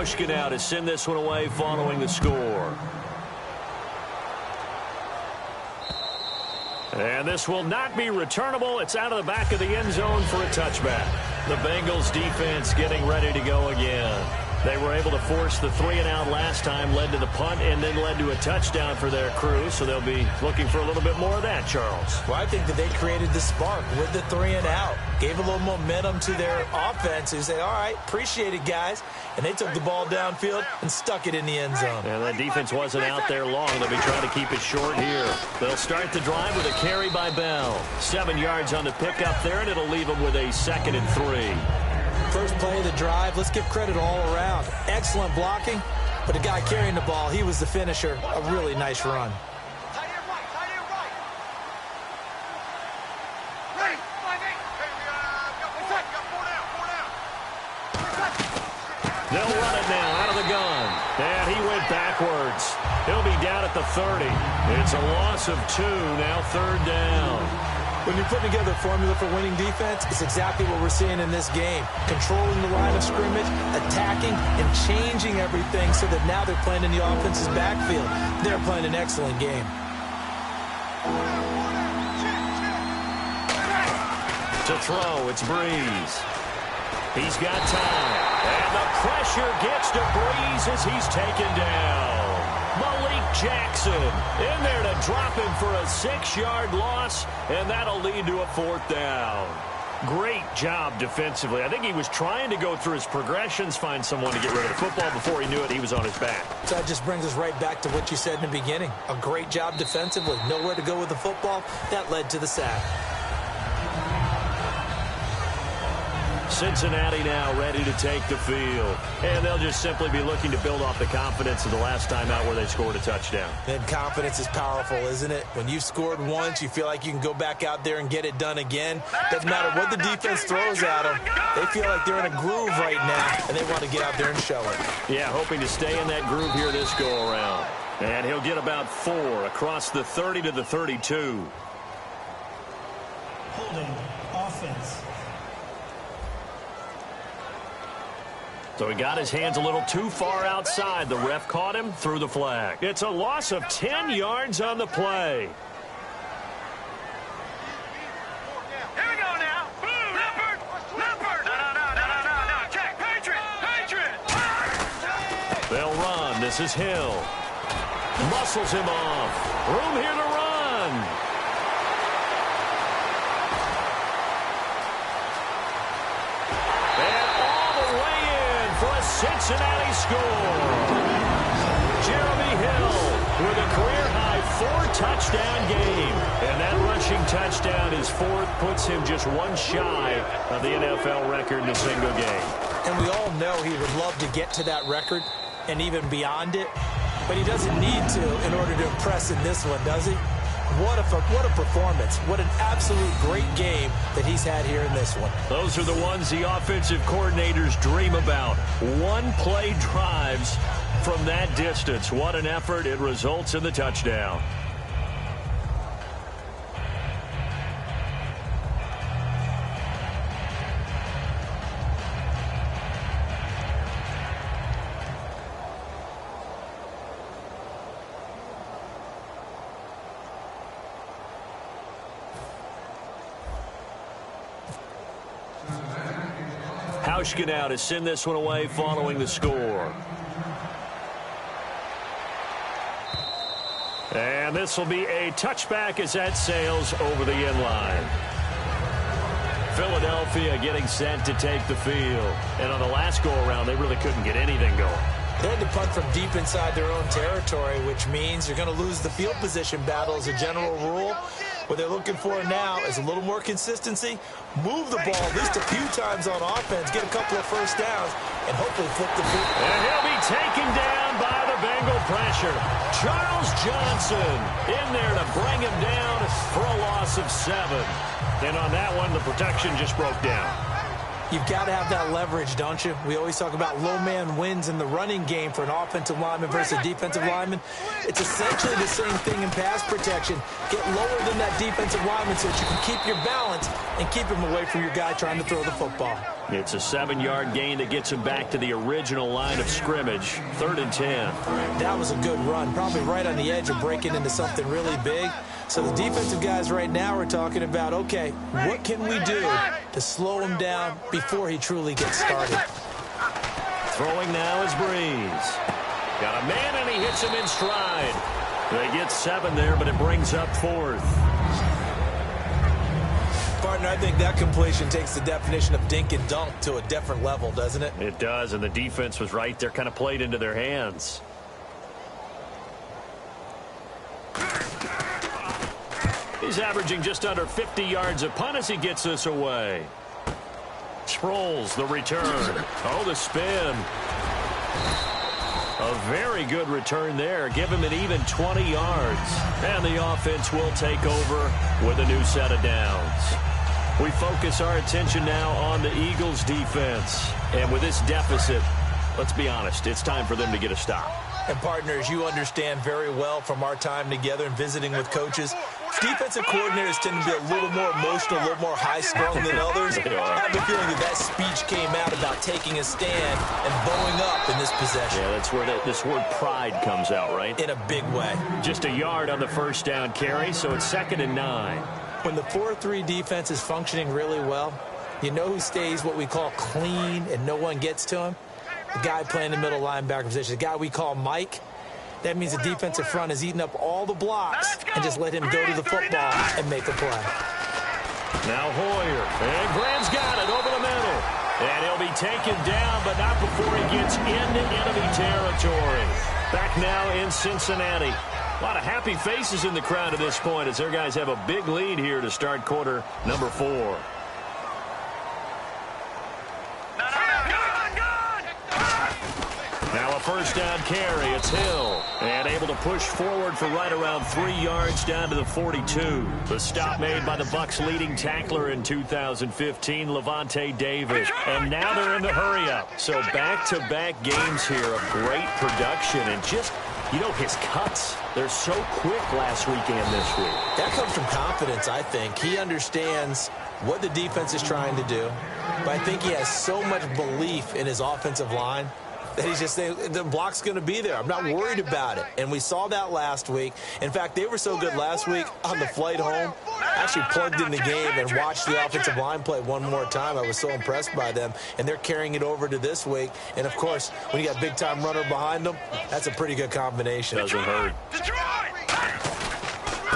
Hauschka now to send this one away following the score. And this will not be returnable. It's out of the back of the end zone for a touchback. The Bengals defense getting ready to go again. They were able to force the 3-and-out last time, led to the punt, and then led to a touchdown for their crew. So they'll be looking for a little bit more of that, Charles. Well, I think that they created the spark with the 3-and-out. Gave a little momentum to their offense. Who say, all right, appreciate it, guys. And they took the ball downfield and stuck it in the end zone. And that defense wasn't out there long. They'll be trying to keep it short here. They'll start the drive with a carry by Bell. 7 yards on the pickup there, and it'll leave them with a 2nd and 3. First play of the drive, let's give credit all around. Excellent blocking, but the guy carrying the ball, he was the finisher. A really nice run. They'll run it now out of the gun. And he went backwards. He'll be down at the 30. It's a loss of 2, now 3rd down. When you're putting together a formula for winning defense, it's exactly what we're seeing in this game. Controlling the line of scrimmage, attacking, and changing everything so that now they're playing in the offense's backfield. They're playing an excellent game. To throw, it's Breeze. He's got time. And the pressure gets to Breeze as he's taken down. Malik Jackson in there to drop him for a 6-yard loss, and that'll lead to a 4th down. Great job defensively. I think he was trying to go through his progressions, find someone to get rid of the football. Before he knew it, he was on his back. So that just brings us right back to what you said in the beginning. A great job defensively. Nowhere to go with the football. That led to the sack. Cincinnati now ready to take the field. And they'll just simply be looking to build off the confidence of the last time out where they scored a touchdown. And confidence is powerful, isn't it? When you've scored once, you feel like you can go back out there and get it done again. Doesn't matter what the defense throws at them. They feel like they're in a groove right now, and they want to get out there and show it. Yeah, hoping to stay in that groove here this go-around. And he'll get about 4 across the 30 to the 32. Holding offense. So he got his hands a little too far outside. The ref caught him, threw the flag. It's a loss of 10 yards on the play. Here we go now. Leopard. No. Check. Patriot. They'll run. This is Hill. Muscles him off. Room here to run. Cincinnati score. Jeremy Hill with a career-high 4-touchdown game. And that rushing touchdown, his 4th, puts him just 1 shy of the NFL record in a single game. And we all know he would love to get to that record and even beyond it. But he doesn't need to in order to impress in this one, does he? What a performance. What an absolute great game that he's had here in this one. Those are the ones the offensive coordinators dream about. One-play drives from that distance. What an effort. It results in the touchdown. Hauschka now to send this one away following the score. And this will be a touchback as that sails over the end line. Philadelphia getting set to take the field. And on the last go-around, they really couldn't get anything going. They had to punt from deep inside their own territory, which means you're going to lose the field position battle as a general rule. What they're looking for now is a little more consistency, move the ball at least a few times on offense, get a couple of first downs, and hopefully flip the field. And he'll be taken down by the Bengal pressure. Charles Johnson in there to bring him down for a loss of 7. And on that one, the protection just broke down. You've got to have that leverage, don't you? We always talk about low man wins in the running game for an offensive lineman versus a defensive lineman. It's essentially the same thing in pass protection. Get lower than that defensive lineman so that you can keep your balance and keep him away from your guy trying to throw the football. It's a 7-yard gain that gets him back to the original line of scrimmage. 3rd and 10. That was a good run, probably right on the edge of breaking into something really big. So the defensive guys right now are talking about, okay, what can we do to slow him down before he truly gets started? Throwing now is Breeze. Got a man, and he hits him in stride. They get 7 there, but it brings up 4th. Partner, I think that completion takes the definition of dink and dunk to a different level, doesn't it? It does, and the defense was right there, kind of played into their hands. He's averaging just under 50 yards a punt as he gets this away. Sproles, the return. Oh, the spin. A very good return there. Give him an even 20 yards. And the offense will take over with a new set of downs. We focus our attention now on the Eagles' defense. And with this deficit, let's be honest, it's time for them to get a stop. And partners, you understand very well from our time together and visiting with coaches, defensive coordinators tend to be a little more emotional, a little more high-strung than others. I have a feeling that speech came out about taking a stand and bowing up in this possession. Yeah, that's where this word pride comes out, right? In a big way. Just a yard on the first down carry, so it's 2nd and 9. When the 4-3 defense is functioning really well, you know who stays what we call clean and no one gets to him? The guy playing the middle linebacker position, the guy we call Mike. That means the defensive front is eating up all the blocks and just let him go to the football and make a play. Now Hoyer, and Graham's got it over the middle. And he'll be taken down, but not before he gets into enemy territory. Back now in Cincinnati. A lot of happy faces in the crowd at this point as their guys have a big lead here to start quarter number 4. Now a first down carry. It's Hill. And able to push forward for right around 3 yards down to the 42. The stop made by the Bucs' leading tackler in 2015, Levante David. And now they're in the hurry-up. So back-to-back games here of great production. And just, you know, his cuts, they're so quick last week and this week. That comes from confidence, I think. He understands what the defense is trying to do. But I think he has so much belief in his offensive line that he's just saying, the block's going to be there. I'm not worried about it. And we saw that last week. In fact, they were so good last week on the flight home. I actually plugged in the game and watched the offensive line play one more time. I was so impressed by them. And they're carrying it over to this week. And, of course, when you got a big-time runner behind them, that's a pretty good combination. Doesn't hurt.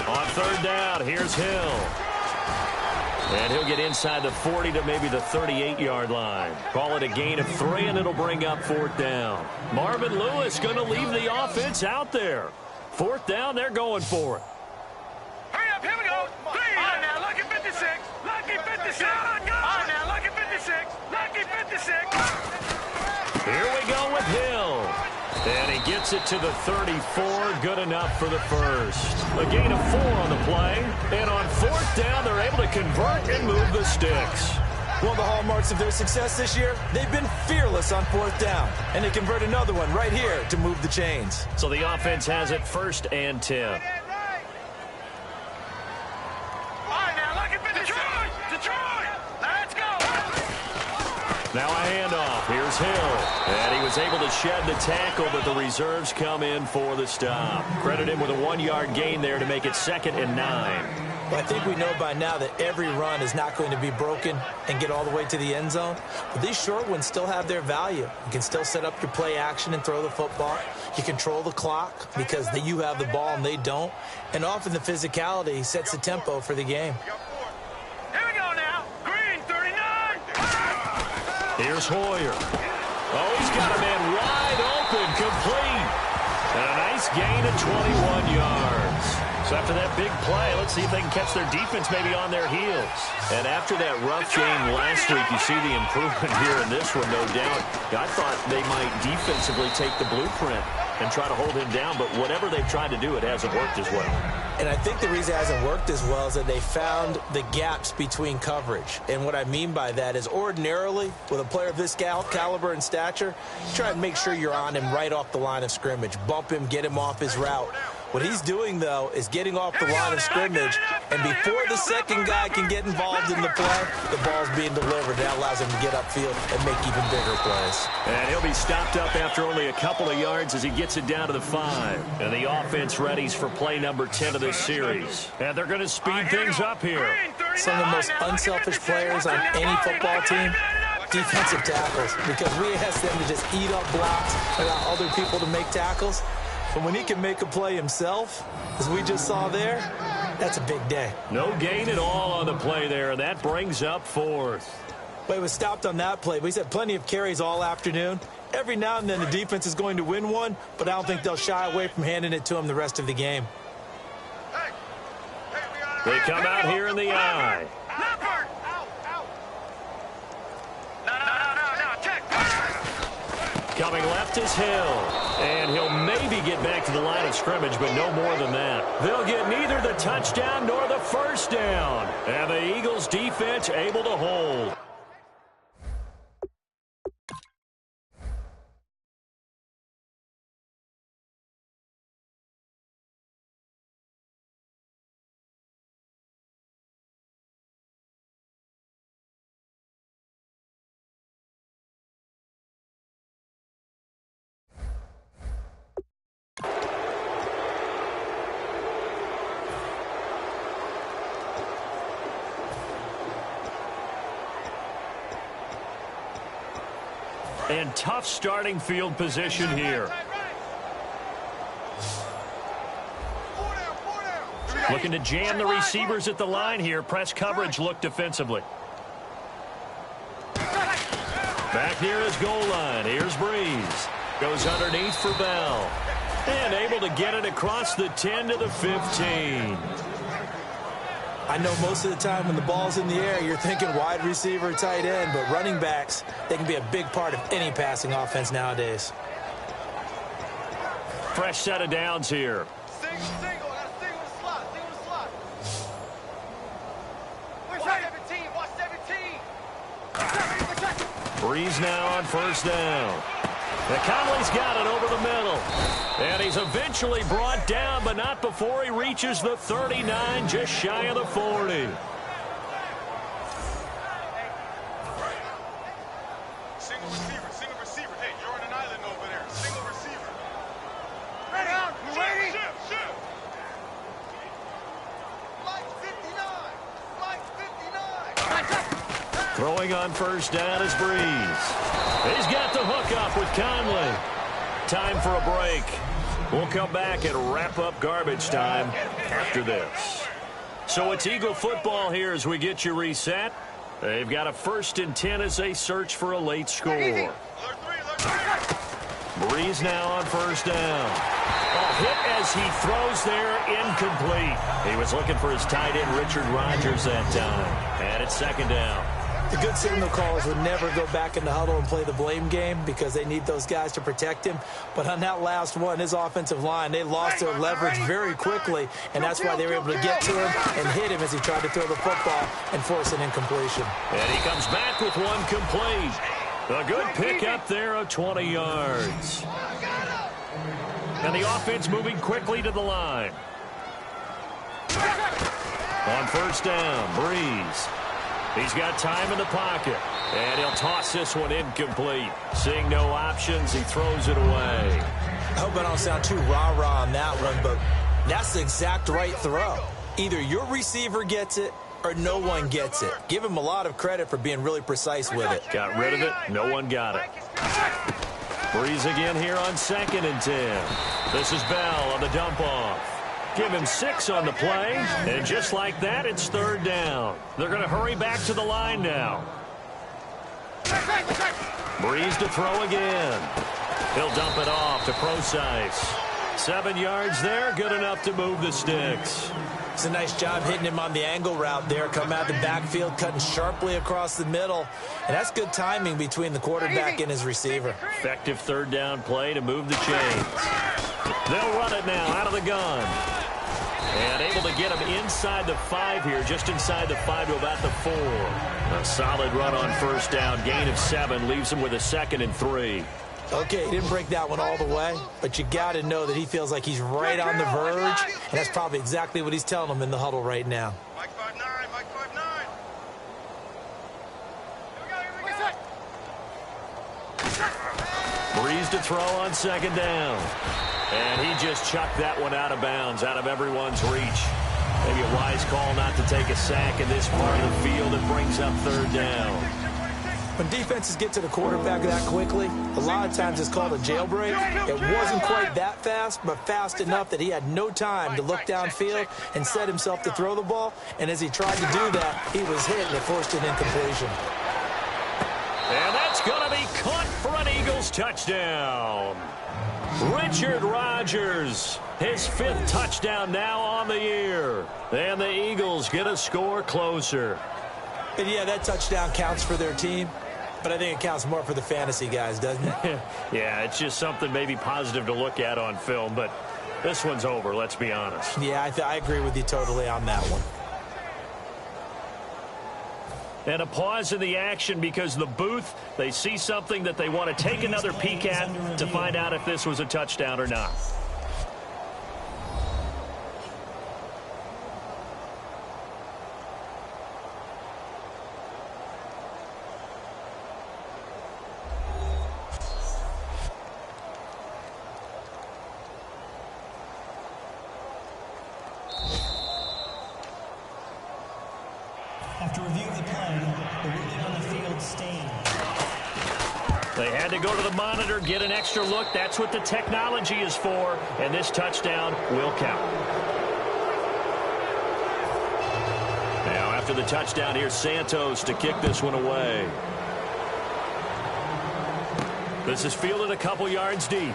On 3rd down, here's Hill. And he'll get inside the 40 to maybe the 38-yard line. Call it a gain of 3, and it'll bring up 4th down. Marvin Lewis going to leave the offense out there. 4th down, they're going for it. Hurry up, here we go. Please. On now, lucky 56. Lucky 56. On now, lucky 56. Lucky 56. Here we go with Hill. And he gets it to the 34. Good enough for the first. A gain of 4 on the play. And on 4th down, they're able to convert and move the sticks. One of the hallmarks of their success this year, they've been fearless on 4th down. And they convert another one right here to move the chains. So the offense has it 1st and 10. Now a handoff. Here's Hill. And he was able to shed the tackle, but the reserves come in for the stop. Credit him with a 1-yard gain there to make it 2nd and 9. But I think we know by now that every run is not going to be broken and get all the way to the end zone. But these short ones still have their value. You can still set up your play action and throw the football. You control the clock because you have the ball and they don't. And often the physicality sets the tempo for the game. Here's Hoyer. Oh, he's got a man wide open, complete. And a nice gain of 21 yards. So after that big play, let's see if they can catch their defense maybe on their heels. And after that rough game last week, you see the improvement here in this one, no doubt. I thought they might defensively take the blueprint and try to hold him down, but whatever they've tried to do, it hasn't worked as well. And I think the reason it hasn't worked as well is that they found the gaps between coverage. And what I mean by that is ordinarily, with a player of this caliber and stature, you try to make sure you're on him right off the line of scrimmage. Bump him, get him off his route. What he's doing, though, is getting off the line of scrimmage, and before the second guy can get involved in the play, the ball's being delivered. That allows him to get upfield and make even bigger plays. And he'll be stopped up after only a couple of yards as he gets it down to the 5. And the offense readies for play number 10 of this series. And they're going to speed things up here. Some of the most unselfish players on any football team, defensive tackles, because we ask them to just eat up blocks and allow other people to make tackles. But when he can make a play himself, as we just saw there, that's a big day. No gain at all on the play there, and that brings up 4th. But he was stopped on that play, but he's had plenty of carries all afternoon. Every now and then the defense is going to win one, but I don't think they'll shy away from handing it to him the rest of the game. They come out here in the eye. Coming left is Hill. And he'll maybe get back to the line of scrimmage, but no more than that. They'll get neither the touchdown nor the first down. And the Eagles defense able to hold. And tough starting field position here. Looking to jam the receivers at the line here. Press coverage look defensively. Back near his goal line. Here's Breeze. Goes underneath for Bell. And able to get it across the 10 to the 15. I know most of the time when the ball's in the air, you're thinking wide receiver, tight end, but running backs, they can be a big part of any passing offense nowadays. Fresh set of downs here. Single slot. Watch 17. Breeze now on first down. And Conley's got it over the middle. And he's eventually brought down, but not before he reaches the 39, just shy of the 40. Single receiver. Hey, you're on an island over there. Single receiver. Ready? You ready? Shift. Like 59. Throwing on first down is Breeze. He's got the hook up with Conley. Time for a break. We'll come back and wrap up garbage time after this. So it's Eagle football here as we get you reset. They've got a 1st and 10 as they search for a late score. Breeze now on first down. A hit as he throws there, incomplete. He was looking for his tight end, Richard Rodgers, that time. And it's 2nd down. The good signal callers would never go back in the huddle and play the blame game because they need those guys to protect him. But on that last one, his offensive line, they lost their leverage very quickly, and that's why they were able to get to him and hit him as he tried to throw the football and force an incompletion. And he comes back with one complete. A good pickup there of 20 yards. And the offense moving quickly to the line. On first down, Breeze. He's got time in the pocket, and he'll toss this one incomplete. Seeing no options, he throws it away. I hope I don't sound too rah-rah on that one, but that's the exact right throw. Either your receiver gets it or no one gets it. Give him a lot of credit for being really precise with it. Got rid of it. No one got it. Breeze again here on 2nd and 10. This is Bell on the dump-off. Give him 6 on the play, and just like that, it's 3rd down. They're going to hurry back to the line now. Breeze to throw again. He'll dump it off to Procise. 7 yards there, good enough to move the sticks. It's a nice job hitting him on the angle route there, coming out of the backfield, cutting sharply across the middle. And that's good timing between the quarterback and his receiver. Effective 3rd down play to move the chains. They'll run it now out of the gun. And able to get him inside the 5 here, just inside the 5 to about the 4. A solid run on first down, gain of 7, leaves him with a 2nd and 3. Okay, he didn't break that one all the way, but you got to know that he feels like he's right on the verge, and that's probably exactly what he's telling them in the huddle right now. Mike 5'9", Mike 5'9". Breeze to throw on second down. And he just chucked that one out of bounds, out of everyone's reach. Maybe a wise call not to take a sack in this part of the field. It brings up third down. When defenses get to the quarterback that quickly, a lot of times it's called a jailbreak. It wasn't quite that fast, but fast enough that he had no time to look downfield and set himself to throw the ball. And as he tried to do that, he was hit and it forced an incompletion. And that's going to be caught for an Eagles touchdown. Richard Rodgers, his 5th touchdown now on the year. And the Eagles get a score closer. And yeah, that touchdown counts for their team, but I think it counts more for the fantasy guys, doesn't it? Yeah, it's just something maybe positive to look at on film, but this one's over, let's be honest. Yeah, I agree with you totally on that one. And a pause in the action because the booth, they see something that they want to take another peek at to find out if this was a touchdown or not. After review of the play, the ruling on the field staying. They had to go to the monitor, get an extra look. That's what the technology is for, and this touchdown will count. Now, after the touchdown, here's Santos to kick this one away. This is fielded a couple yards deep.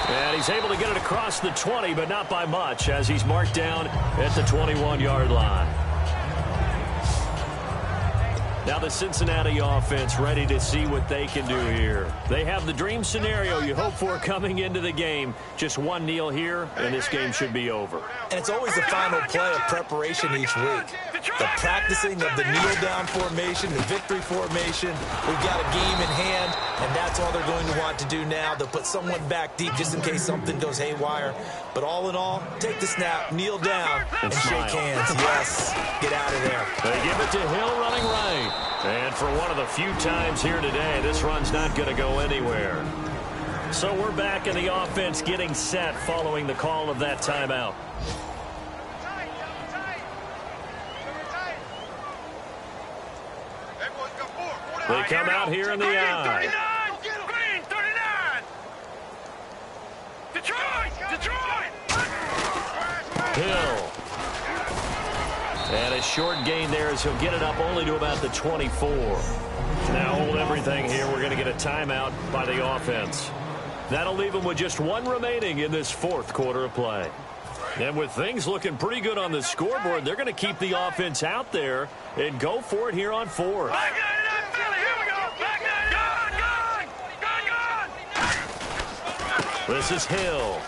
And he's able to get it across the 20, but not by much, as he's marked down at the 21-yard line. Now the Cincinnati offense ready to see what they can do here. They have the dream scenario you hope for coming into the game. Just one kneel here, and this game should be over. And it's always the final play of preparation each week. The practicing of the kneel-down formation, the victory formation. We've got a game in hand, and that's all they're going to want to do now. They'll put someone back deep just in case something goes haywire. But all in all, take the snap, kneel down, and shake hands. Yes, get out of there. They give it to Hill running right. And for one of the few times here today, this run's not going to go anywhere. So we're back in the offense getting set following the call of that timeout. They come out here in the eye. Green 39. Detroit. Hill. And a short gain there as he'll get it up only to about the 24. Now hold everything here. We're going to get a timeout by the offense. That'll leave them with just one remaining in this 4th quarter of play. And with things looking pretty good on the scoreboard, they're going to keep the offense out there and go for it here on 4th. This is Hill.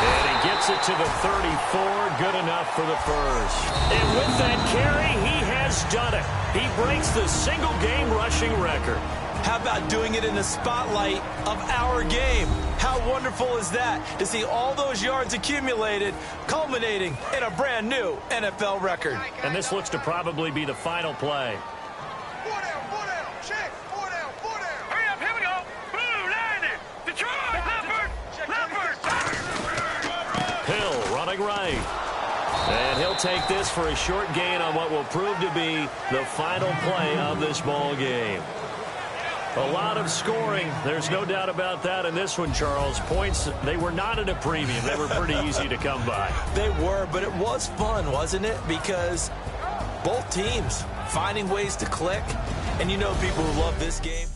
And he gets it to the 34. Good enough for the first. And with that carry, he has done it. He breaks the single-game rushing record. How about doing it in the spotlight of our game? How wonderful is that to see all those yards accumulated, culminating in a brand new NFL record. And this looks to probably be the final play. 4 down, check, 4 down. Hurry up, here we go. Blue, landed. Detroit, Leopard. Hill running right. And he'll take this for a short gain on what will prove to be the final play of this ball game. A lot of scoring. There's no doubt about that in this one, Charles. Points, they were not at a premium. They were pretty easy to come by. They were, but it was fun, wasn't it? Because both teams finding ways to click. And you know people who love this game.